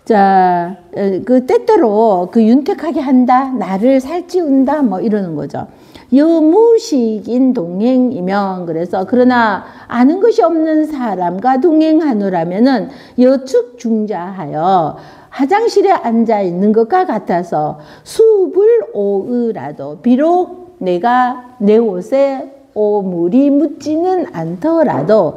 자, 그 때때로 그 윤택하게 한다, 나를 살찌운다, 뭐 이러는 거죠. 여무식인 동행이면, 그래서 그러나 아는 것이 없는 사람과 동행하노라면은 여축중자하여 화장실에 앉아 있는 것과 같아서 수불 오으라도 비록 내가 내 옷에 오물이 묻지는 않더라도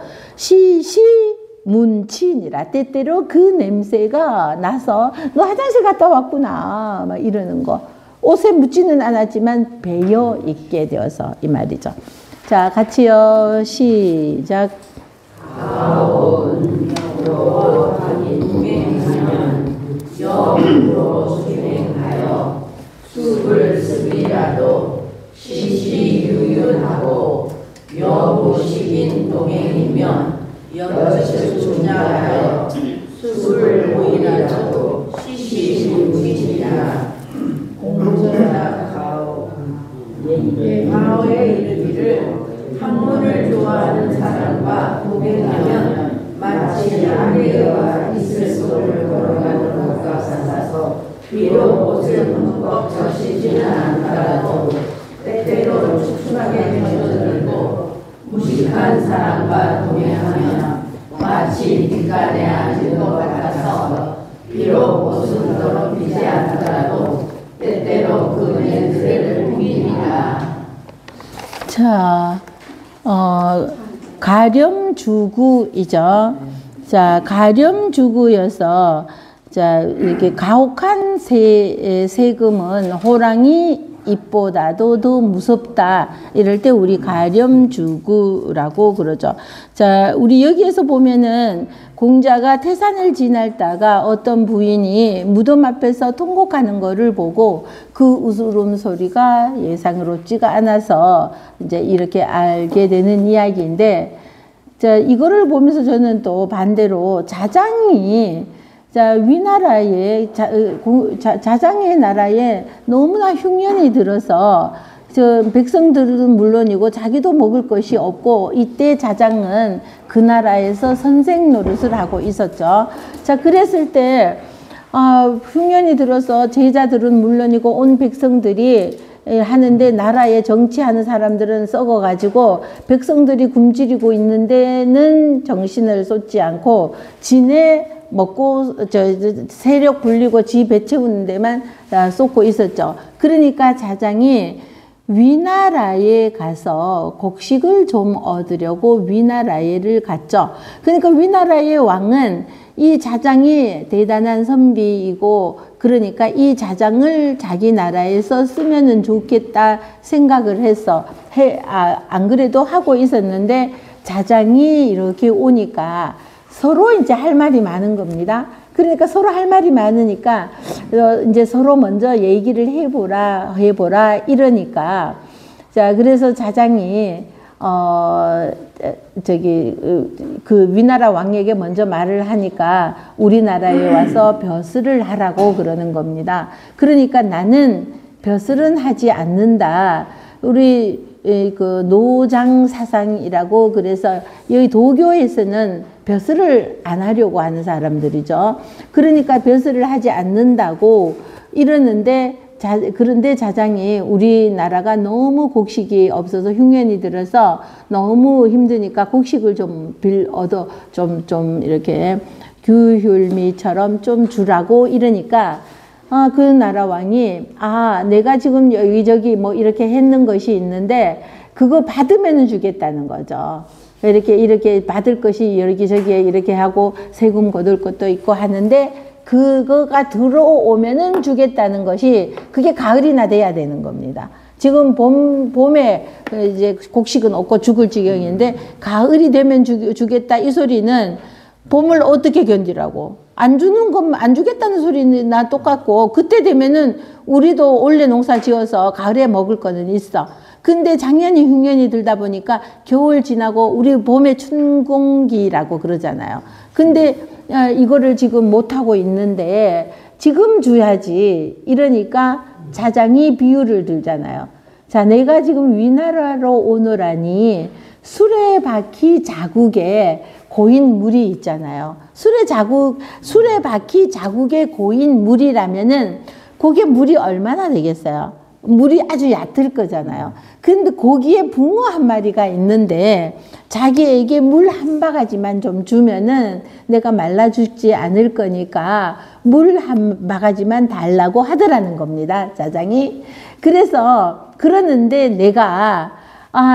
시시문친이라, 때때로 그 냄새가 나서 너 화장실 갔다 왔구나 막 이러는 거, 옷에 묻지는 않았지만 배어 있게 되어서, 이 말이죠. 자, 같이요. 시작. 영으로 수행하여 숲을 습이라도 시시유윤하고 여무식인 동행이면 여축중자하여 숲을 보이라도 시시무진이라. 공부전자 가오에 이르기를 학문을 좋아하는 사람과 동행하면 마치 아내와 있을 소를 걸어가는 것과 같아서 비록 옷을 흠뻑 적시지는 않더라도 때때로 축축하게 젖어들고 무식한 사람과 동행하면 마치 빛간에 앉은 것 같아서 비록 옷은 더럽히지 않더라도 때때로 그 냄새를 풍기니라. 자, 가렴주구이죠. 자, 가렴주구여서, 자, 이렇게 가혹한 세금은 호랑이 입보다도 더 무섭다. 이럴 때 우리 가렴주구라고 그러죠. 자, 우리 여기에서 보면은 공자가 태산을 지날다가 어떤 부인이 무덤 앞에서 통곡하는 거를 보고 그 웃음소리가 예상스럽지가 않아서 이제 이렇게 알게 되는 이야기인데, 자, 이거를 보면서 저는 또 반대로 자장이, 자, 위나라에, 자장의 나라에 너무나 흉년이 들어서 저 백성들은 물론이고 자기도 먹을 것이 없고, 이때 자장은 그 나라에서 선생 노릇을 하고 있었죠. 자, 그랬을 때 흉년이 들어서 제자들은 물론이고 온 백성들이 하는데, 나라에 정치하는 사람들은 썩어가지고 백성들이 굶주리고 있는 데는 정신을 쏟지 않고 지네 먹고 세력 굴리고 지 배 채우는 데만 쏟고 있었죠. 그러니까 자장이 위나라에 가서 곡식을 좀 얻으려고 위나라에를 갔죠. 그러니까 위나라의 왕은 이 자장이 대단한 선비이고, 그러니까 이 자장을 자기 나라에서 쓰면은 좋겠다 생각을 해서 안 그래도 하고 있었는데, 자장이 이렇게 오니까 서로 이제 할 말이 많은 겁니다. 그러니까 서로 할 말이 많으니까 이제 서로 먼저 얘기를 해보라 이러니까, 자, 그래서 자장이 그 위나라 왕에게 먼저 말을 하니까 우리나라에 와서 벼슬을 하라고 그러는 겁니다. 그러니까 나는 벼슬은 하지 않는다. 우리 그 노장사상이라고, 그래서 여기 도교에서는 벼슬을 안 하려고 하는 사람들이죠. 그러니까 벼슬을 하지 않는다고 이러는데, 그런데 자장이 우리나라가 너무 곡식이 없어서 흉년이 들어서 너무 힘드니까 곡식을 좀 얻어 좀 이렇게 규휼미처럼 좀 주라고 이러니까, 그 나라 왕이, 내가 지금 여기저기 뭐 이렇게 했는 것이 있는데 그거 받으면 주겠다는 거죠. 이렇게 받을 것이 여기저기에 이렇게 하고 세금 거둘 것도 있고 하는데, 그거가 들어오면은 주겠다는 것이, 그게 가을이나 돼야 되는 겁니다. 지금 봄에 이제 곡식은 없고 죽을 지경인데, 가을이 되면 주겠다 이 소리는 봄을 어떻게 견디라고. 안 주는 건 안 주겠다는 소리나 똑같고, 그때 되면은 우리도 원래 농사 지어서 가을에 먹을 거는 있어. 근데 작년이 흉년이 들다 보니까 겨울 지나고 우리 봄에 춘공기라고 그러잖아요. 근데 이거를 지금 못하고 있는데 지금 줘야지. 이러니까 자장이 비유를 들잖아요. 자, 내가 지금 위나라로 오노라니 수레바퀴 자국에 고인 물이 있잖아요. 수레바퀴 자국에 고인 물이라면은 그게 물이 얼마나 되겠어요? 물이 아주 얕을 거잖아요. 근데 거기에 붕어 한 마리가 있는데 자기에게 물 한 바가지만 좀 주면은 내가 말라 죽지 않을 거니까 물 한 바가지만 달라고 하더라는 겁니다. 자장이. 그래서 그러는데 내가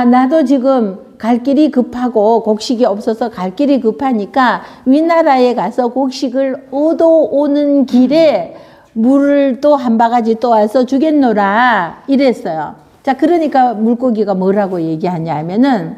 나도 지금 갈 길이 급하고 곡식이 없어서 갈 길이 급하니까 위나라에 가서 곡식을 얻어오는 길에 물을 또 한 바가지 또 와서 주겠노라 이랬어요. 자, 그러니까 물고기가 뭐라고 얘기하냐 하면은,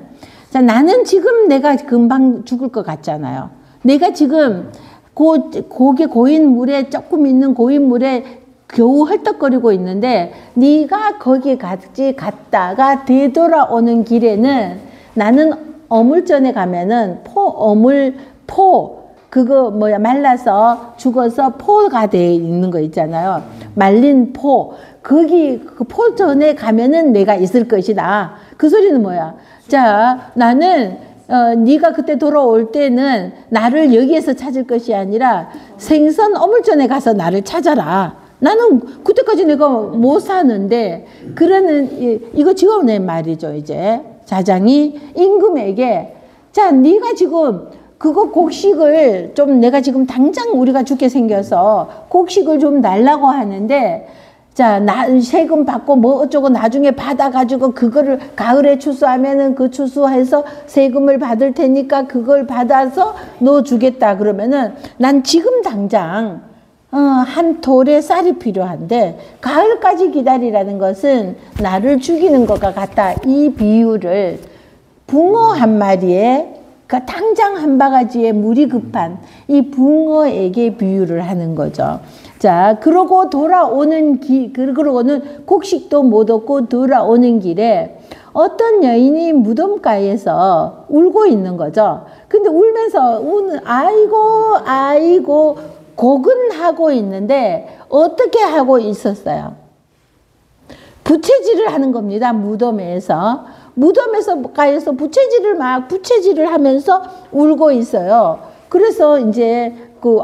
자, 나는 지금 내가 금방 죽을 것 같잖아요. 내가 지금 고기 고인 물에 조금 있는 고인 물에 겨우 헐떡거리고 있는데 네가 거기 갔다가 되돌아오는 길에는 나는 어물전에 가면은 그거 말라서 죽어서 포가 돼 있는 거 있잖아요. 말린 포. 거기 그 포전에 가면은 내가 있을 것이다. 그 소리는 뭐야? 자, 나는 네가 그때 돌아올 때는 나를 여기에서 찾을 것이 아니라 생선 어물전에 가서 나를 찾아라. 나는 그때까지 내가 못 사는데 이거 지어낸 말이죠. 이제 자장이 임금에게, 자, 네가 지금 그거 곡식을 좀 내가 지금 당장 우리가 죽게 생겨서 곡식을 좀 달라고 하는데, 자, 세금 받고 뭐 어쩌고 나중에 받아가지고 그거를 가을에 추수하면은 그 추수해서 세금을 받을 테니까 그걸 받아서 너 주겠다 그러면은 난 지금 당장 한 돌에 쌀이 필요한데 가을까지 기다리라는 것은 나를 죽이는 것과 같다. 이 비유를 붕어 한 마리에 당장 한 바가지에 물이 급한 이 붕어에게 비유를 하는 거죠. 자, 그러고 그러고는 곡식도 못 얻고 돌아오는 길에 어떤 여인이 무덤가에서 울고 있는 거죠. 근데 울면서 아이고 고근하고 있는데 어떻게 하고 있었어요? 부채질을 하는 겁니다. 무덤에서 가서 부채질을 하면서 울고 있어요. 그래서 이제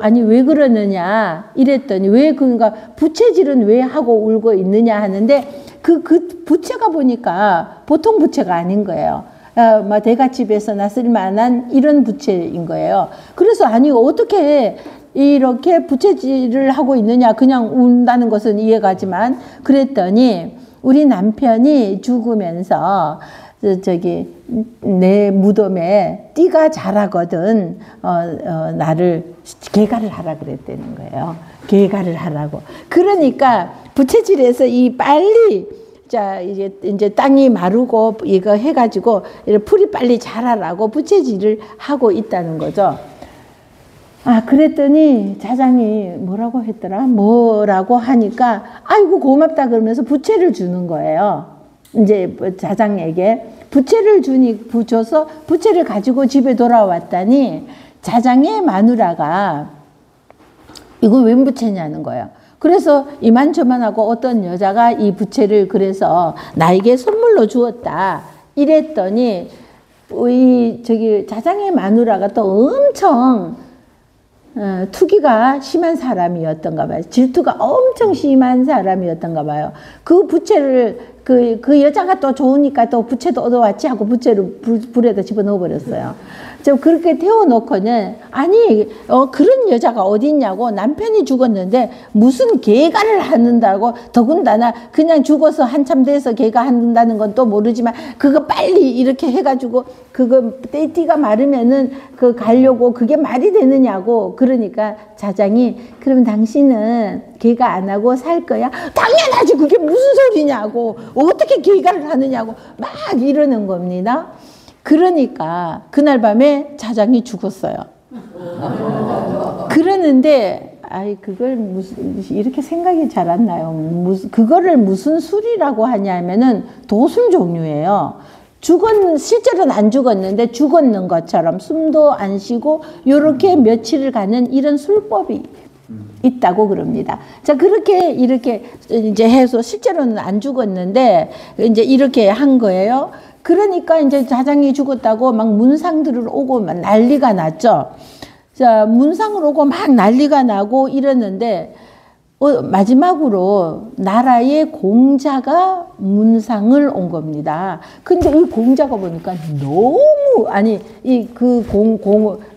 아니 왜 그러느냐 이랬더니 그러니까 부채질은 왜 하고 울고 있느냐 하는데 그 부채가 보니까 보통 부채가 아닌 거예요. 대갓집에서나 쓸만한 이런 부채인 거예요. 그래서 아니 어떻게 이렇게 부채질을 하고 있느냐, 그냥 운다는 것은 이해가지만, 그랬더니 우리 남편이 죽으면서 내 무덤에 띠가 자라거든 나를 개가를 하라 그랬다는 거예요. 개가를 하라고. 그러니까 부채질에서 빨리 이제 땅이 마르고 이거 해가지고 풀이 빨리 자라라고 부채질을 하고 있다는 거죠. 그랬더니 자장이 뭐라고 했더라? 뭐라고 하니까 아이고 고맙다 그러면서 부채를 주는 거예요. 이제 자장에게 부채를 줘서 부채를 가지고 집에 돌아왔더니 자장의 마누라가 이거 웬 부채냐는 거예요. 그래서 이만저만하고 어떤 여자가 이 부채를 그래서 나에게 선물로 주었다 이랬더니 자장의 마누라가 또 엄청 투기가 심한 사람이었던가 봐요. 질투가 엄청 심한 사람이었던가 봐요. 그 부채를 그 여자가 또 좋으니까 또 부채도 얻어왔지 하고 부채를 불에다 집어넣어 버렸어요. 그렇게 태워놓고는 아니 그런 여자가 어디 있냐고, 남편이 죽었는데 무슨 개가를 하는다고, 더군다나 그냥 죽어서 한참 돼서 개가 한다는 건 또 모르지만 그거 빨리 이렇게 해가지고 그거 띠가 마르면은 가려고 그게 말이 되느냐고. 그러니까 자장이 그럼 당신은 개가 안 하고 살 거야? 당연하지, 그게 무슨 소리냐고, 어떻게 개가를 하느냐고 막 이러는 겁니다. 그러니까 그날 밤에 자장이 죽었어요. 그러는데 그걸 이렇게 생각이 잘 안 나요. 그거를 무슨 술이라고 하냐면은 도술 종류예요. 실제로는 안 죽었는데 죽었는 것처럼 숨도 안 쉬고 요렇게 며칠을 가는 이런 술법이 있다고 그럽니다. 자, 그렇게 이렇게 이제 해서 실제로는 안 죽었는데 이제 이렇게 한 거예요. 그러니까 이제 자장이 죽었다고 막 문상들을 오고 막 난리가 났죠. 자, 문상을 오고 막 난리가 나고 이랬는데, 마지막으로 나라의 공자가 문상을 온 겁니다. 근데 이 공자가 보니까 너무, 아니,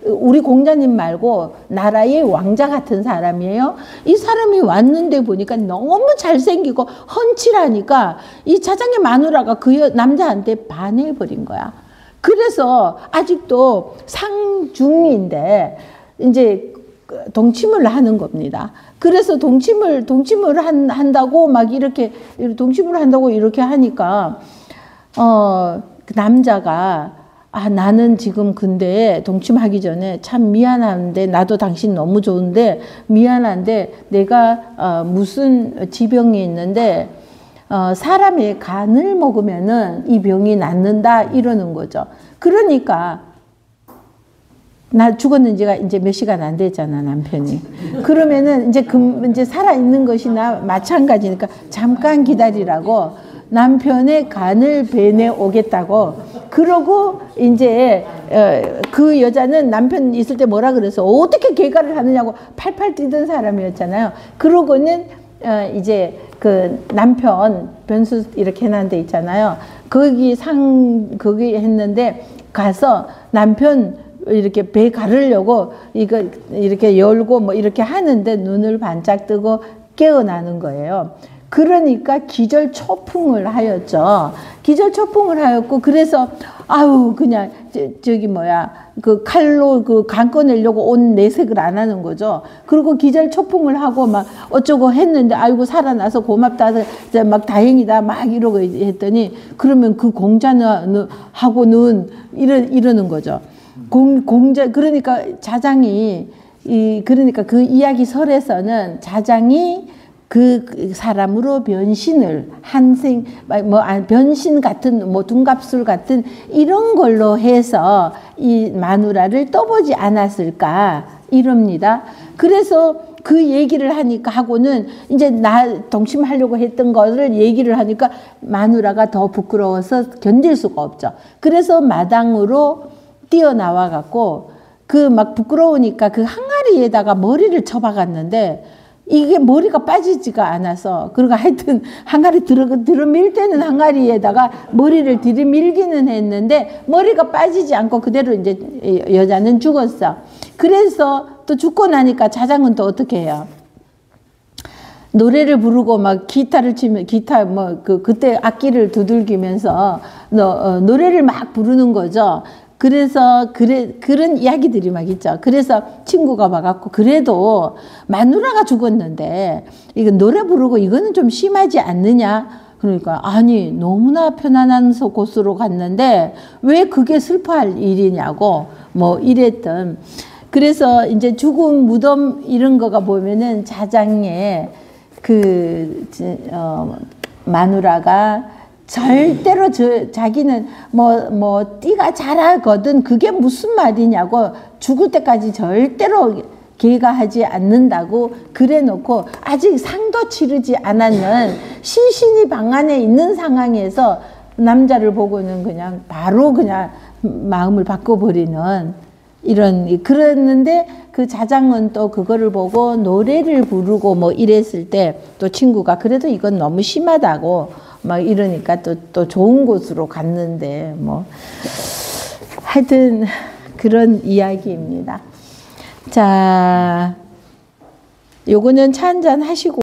우리 공자님 말고 나라의 왕자 같은 사람이에요. 이 사람이 왔는데 보니까 너무 잘생기고 훤칠하니까 이 자장의 마누라가 그 남자한테 반해버린 거야. 그래서 아직도 상중인데 이제 동침을 하는 겁니다. 그래서 동침을 한다고 막 이렇게 동침을 한다고 이렇게 하니까 그 남자가 나는 지금 근데 동침하기 전에 참 미안한데 나도 당신 너무 좋은데 미안한데 내가 무슨 지병이 있는데 사람의 간을 먹으면은 이 병이 낫는다 이러는 거죠. 그러니까 나 죽었는 지가 이제 몇 시간 안 됐잖아, 남편이. 그러면은 이제 살아있는 것이나 마찬가지니까 잠깐 기다리라고 남편의 간을 베내 오겠다고. 그러고 이제 그 여자는 남편 있을 때 뭐라 그래서 어떻게 개가를 하느냐고 팔팔 뛰던 사람이었잖아요. 그러고는 이제 그 남편 변수 이렇게 해놓은 데 있잖아요. 거기 했는데 가서 남편 이렇게 배 가르려고 이거 이렇게 열고 뭐 이렇게 하는데 눈을 반짝 뜨고 깨어나는 거예요. 그러니까 기절초풍을 하였죠. 기절초풍을 하였고 그래서 그냥 그 칼로 그 간 꺼내려고 온 내색을 안 하는 거죠. 그리고 기절초풍을 하고 막 어쩌고 했는데 살아나서 고맙다 막 다행이다 막 이러고 했더니 그러면 그 공자는 하고는 이러는 거죠. 공자 그러니까 자장이 그러니까 그 이야기설에서는 자장이 그 사람으로 변신을 변신 같은 둔갑술 같은 이런 걸로 해서 이 마누라를 떠보지 않았을까 이럽니다. 그래서 그 얘기를 하고는 이제 동침하려고 했던 거를 얘기를 하니까 마누라가 더 부끄러워서 견딜 수가 없죠. 그래서 마당으로 뛰어나와 갖고 그 막 부끄러우니까 그 항아리에다가 머리를 쳐박았는데 이게 머리가 빠지지가 않아서 그러니까 하여튼 항아리 들어밀 때는 항아리에다가 머리를 들이밀기는 했는데 머리가 빠지지 않고 그대로 이제 여자는 죽었어. 그래서 또 죽고 나니까 자장은 또 어떻게 해요? 노래를 부르고 막 기타를 치면 그때 악기를 두들기면서 노래를 막 부르는 거죠. 그래서 그런 이야기들이 막 있죠. 그래서 친구가 와갖고 그래도 마누라가 죽었는데 이거 노래 부르고 이거는 좀 심하지 않느냐? 그러니까 아니 너무나 편안한 곳으로 갔는데 왜 그게 슬퍼할 일이냐고 뭐 이랬던. 그래서 이제 죽음 무덤 이런 거가 보면은 자장에 마누라가 절대로 자기는 띠가 잘하거든 그게 무슨 말이냐고 죽을 때까지 절대로 개가하지 않는다고 그래 놓고 아직 상도 치르지 않았는 신신이 방 안에 있는 상황에서 남자를 보고는 그냥 바로 그냥 마음을 바꿔버리는 그랬는데 그 자장은 또 그거를 보고 노래를 부르고 뭐 이랬을 때 또 친구가 그래도 이건 너무 심하다고 막 이러니까 또 좋은 곳으로 갔는데 뭐 하여튼 그런 이야기입니다. 자, 요거는 차 한잔 하시고